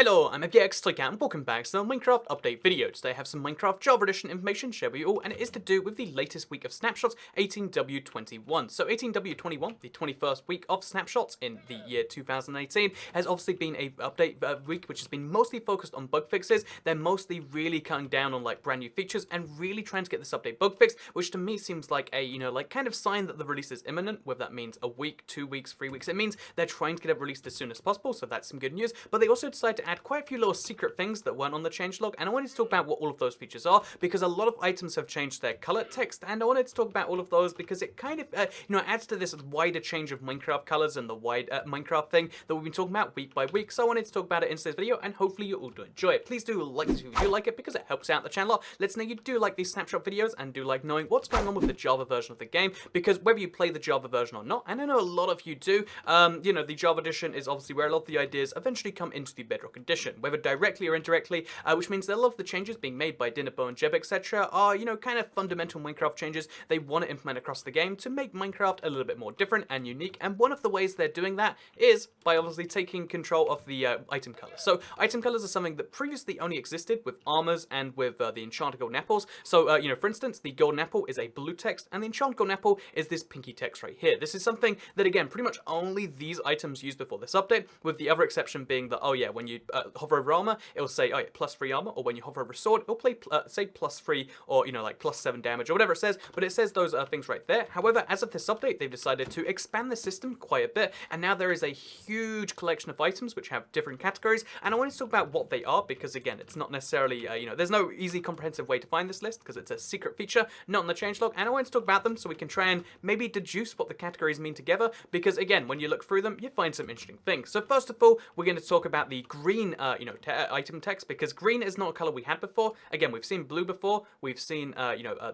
Hello, I'm Elgato, and welcome back to the Minecraft update video. Today I have some Minecraft Java Edition information to share with you all, and it is to do with the latest week of snapshots, 18W21. So 18W21, the 21st week of snapshots in the year 2018, has obviously been a update week which has been mostly focused on bug fixes. They're mostly really cutting down on like brand new features and really trying to get this update bug fixed, which to me seems like a, kind of sign that the release is imminent, whether that means a week, 2 weeks, 3 weeks. It means they're trying to get it released as soon as possible, so that's some good news. But they also decided to add quite a few little secret things that weren't on the changelog, and I wanted to talk about what all of those features are, because a lot of items have changed their color text, and I wanted to talk about all of those because it kind of, adds to this wider change of Minecraft colors and the wide Minecraft thing that we've been talking about week by week. So I wanted to talk about it in today's video, and hopefully you all do enjoy it. Please do like this if you do like it, because it helps out the channel a lot. Let's know you do like these snapshot videos and do like knowing what's going on with the Java version of the game, because whether you play the Java version or not, and I know a lot of you do, the Java edition is obviously where a lot of the ideas eventually come into the Bedrock edition, whether directly or indirectly, which means that a lot of the changes being made by Dinabo and Jeb, etc. are, kind of fundamental Minecraft changes they want to implement across the game to make Minecraft a little bit more different and unique, and one of the ways they're doing that is by obviously taking control of the item colors. So item colors are something that previously only existed with armors and with the enchanted golden apples. So, for instance, the golden apple is a blue text, and the enchanted golden apple is this pinky text right here. This is something that, again, pretty much only these items used before this update, with the other exception being that, when you hover over armor, it'll say, +3 armor, or when you hover over sword, it'll say +3, or, +7 damage, or whatever it says, but it says those things right there. However, as of this update, they've decided to expand the system quite a bit, and now there is a huge collection of items which have different categories, and I want to talk about what they are, because, again, it's not necessarily, there's no easy, comprehensive way to find this list, because it's a secret feature, not in the changelog, and I want to talk about them so we can try and maybe deduce what the categories mean together, because, again, when you look through them, you find some interesting things. So first of all, we're going to talk about the green, item text, because green is not a color we had before. Again, we've seen blue before, we've seen,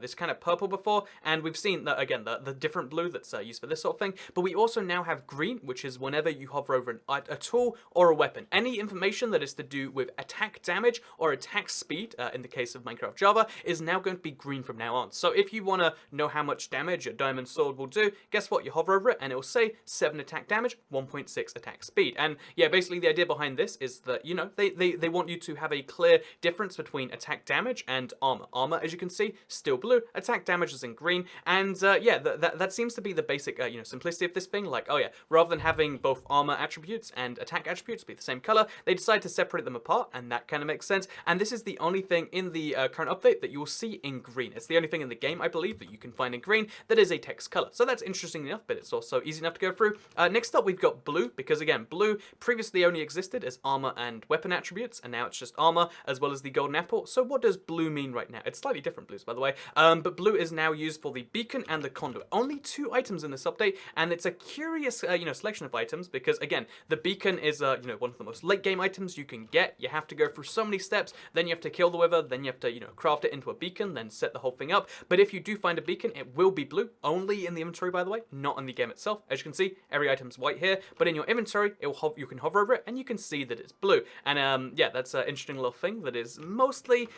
this kind of purple before, and we've seen, the different blue that's used for this sort of thing, but we also now have green, which is whenever you hover over a tool or a weapon. Any information that is to do with attack damage or attack speed, in the case of Minecraft Java, is now going to be green from now on. So if you want to know how much damage a diamond sword will do, guess what? You hover over it, and it will say 7 attack damage, 1.6 attack speed. And yeah, basically the idea behind this is that, they want you to have a clear difference between attack damage and armor. Armor, as you can see, still blue. Attack damage is in green. And that seems to be the basic, simplicity of this thing. Like, rather than having both armor attributes and attack attributes be the same color, they decided to separate them apart, and that kind of makes sense. And this is the only thing in the current update that you will see in green. It's the only thing in the game, I believe, that you can find in green that is a text color. So that's interesting enough, but it's also easy enough to go through. Next up, we've got blue, because again, blue previously only existed as armor and weapon attributes, and now it's just armor as well as the golden apple. So what does blue mean right now? It's slightly different blues, by the way, but blue is now used for the beacon and the conduit. Only 2 items in this update, and it's a curious, selection of items, because again, the beacon is, one of the most late game items you can get. You have to go through so many steps, then you have to kill the wither, then you have to, craft it into a beacon, then set the whole thing up. But if you do find a beacon, it will be blue, only in the inventory, by the way, not in the game itself. As you can see, every item's white here, but in your inventory, you can hover over it, and you can see that it's blue. And that's an interesting little thing that is mostly,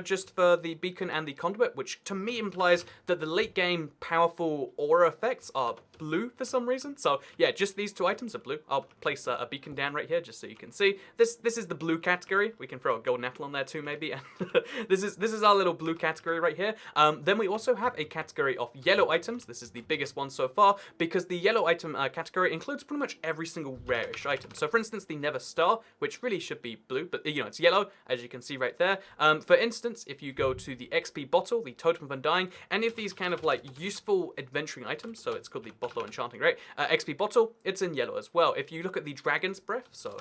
just for the beacon and the conduit, which to me implies that the late game powerful aura effects are blue for some reason. So yeah, just these 2 items are blue. I'll place a beacon down right here just so you can see. This is the blue category. We can throw a golden apple on there too, maybe. this is our little blue category right here. Then we also have a category of yellow items. This is the biggest one so far, because the yellow item category includes pretty much every single rarish item. So for instance, the Nether Star, which really should be blue, but it's yellow, as you can see right there. For instance, if you go to the XP bottle, the Totem of Undying, any of these kind of like useful adventuring items, so it's called the bottle of enchanting, right? XP bottle, it's in yellow as well. If you look at the Dragon's Breath, so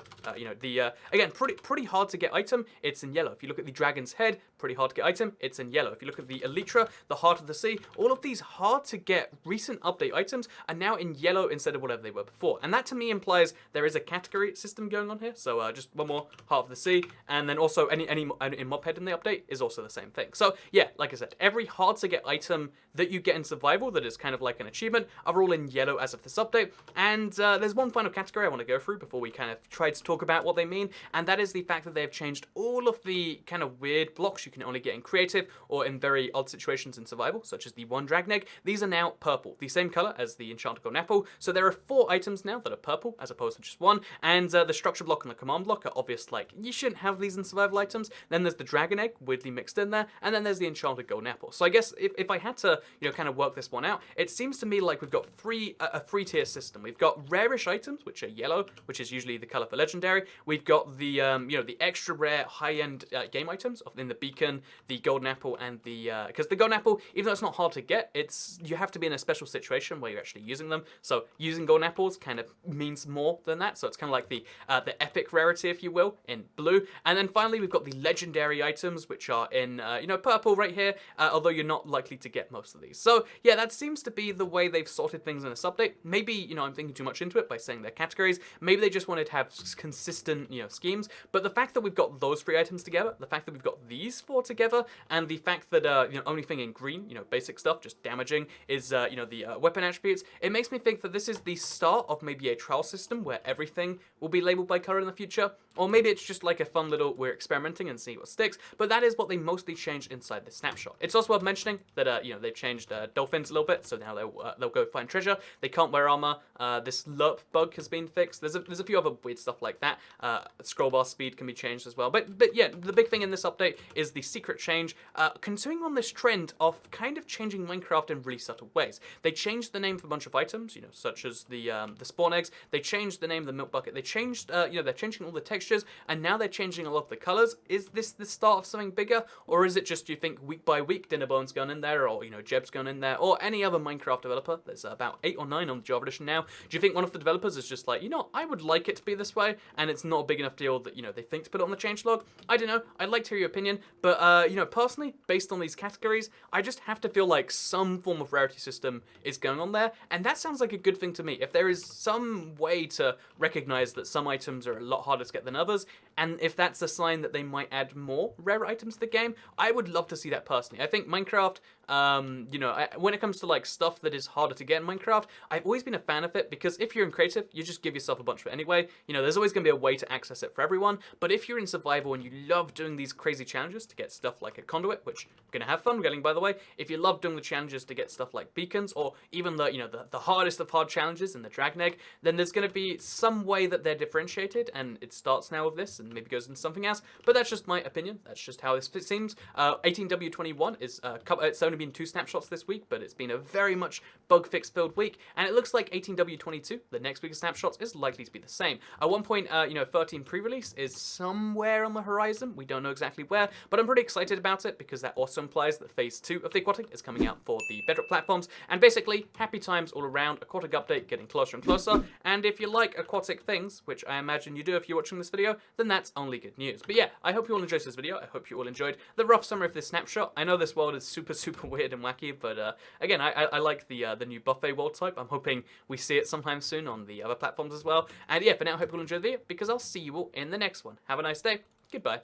again, pretty hard to get item, it's in yellow. If you look at the Dragon's Head, pretty hard to get item, it's in yellow. If you look at the Elytra, the Heart of the Sea, all of these hard to get recent update items are now in yellow instead of whatever they were before. And that to me implies there is a category system going on here. So just one more, Heart of the Sea, and then also any in Mobhead in the update is also the same thing. So yeah, like I said, every hard to get item that you get in survival that is kind of like an achievement are all in yellow as of this update. And there's one final category I want to go through before we kind of try to talk about what they mean, and that is the fact that they've changed all of the kind of weird blocks you can only get in creative or in very odd situations in survival, such as the 1 dragon egg. These are now purple, the same color as the enchanted golden apple. So there are 4 items now that are purple as opposed to just 1, and the structure block and the command unlock are obvious, like, you shouldn't have these in survival items. Then there's the dragon egg, weirdly mixed in there, and then there's the enchanted golden apple. So I guess if I had to, kind of work this one out, it seems to me like we've got a three-tier system. We've got rarish items, which are yellow, which is usually the color for legendary. We've got the, the extra rare high-end game items in the beacon, the golden apple, and the, because the golden apple, even though it's not hard to get, you have to be in a special situation where you're actually using them. So using golden apples kind of means more than that. So it's kind of like the epic rarity, if you will, in blue. And then finally, we've got the legendary items, which are in, purple right here, although you're not likely to get most of these. So yeah, that seems to be the way they've sorted things in this update. Maybe, I'm thinking too much into it by saying they're categories. Maybe they just wanted to have consistent, schemes. But the fact that we've got those three items together, the fact that we've got these four together, and the fact that, only thing in green, basic stuff, just damaging, is, the weapon attributes, it makes me think that this is the start of maybe a trial system where everything will be labeled by color in the future. Or maybe it's just like a fun little, we're experimenting and seeing what sticks. But that is what they mostly changed inside the snapshot. It's also worth mentioning that, they've changed Dolphins a little bit, so now they'll go find treasure. They can't wear armor. This lerp bug has been fixed. There's a few other weird stuff like that. Scroll bar speed can be changed as well. But yeah, the big thing in this update is the secret change, continuing on this trend of kind of changing Minecraft in really subtle ways. They changed the name for a bunch of items, such as the spawn eggs. They changed the name of the milk bucket. They changed, they're changing all the textures, and now they're changing a lot of the colors. Is this the start of something bigger, or is it just, you think, week by week, Dinnerbone's gone in there, or, Jeb's gone in there, or any other Minecraft developer? There's about 8 or 9 on the Java edition now. Do you think one of the developers is just like, I would like it to be this way, and it's not a big enough deal that, they think to put it on the changelog? I don't know. I'd like to hear your opinion, but, personally, based on these categories, I just have to feel like some form of rarity system is going on there, and that sounds like a good thing to me. If there is some way to recognize that some items are a lot harder to get than others, and if that's a sign that they might add more rare items to the game, I would love to see that personally. I think Minecraft, when it comes to like stuff that is harder to get in Minecraft, I've always been a fan of it, because if you're in creative, you just give yourself a bunch of it anyway. There's always going to be a way to access it for everyone, but if you're in survival and you love doing these crazy challenges to get stuff like a conduit, which I'm going to have fun getting, by the way, if you love doing the challenges to get stuff like beacons, or even the hardest of hard challenges in the dragon egg, then there's going to be some way that they're differentiated, and it starts now with this and maybe goes into something else, but that's just my opinion. That's just how this seems. 18W21 is, it's only been 2 snapshots this week, but it's been a very much bug fix filled week, and it looks like 18W22, the next week of snapshots, is likely to be the same. At one point, 13 pre-release is somewhere on the horizon. We don't know exactly where, but I'm pretty excited about it, because that also implies that phase 2 of the aquatic is coming out for the bedrock platforms, and basically, happy times all around. Aquatic update getting closer and closer, and if you like aquatic things, which I imagine you do if you're watching this video, then that's only good news. But yeah, I hope you all enjoyed this video. I hope you all enjoyed the rough summary of this snapshot. I know this world is super, super weird and wacky, but again, I like the new buffet world type. I'm hoping we see it sometime soon on the other platforms as well. And yeah, for now, I hope you all enjoyed the video, because I'll see you all in the next one. Have a nice day. Goodbye.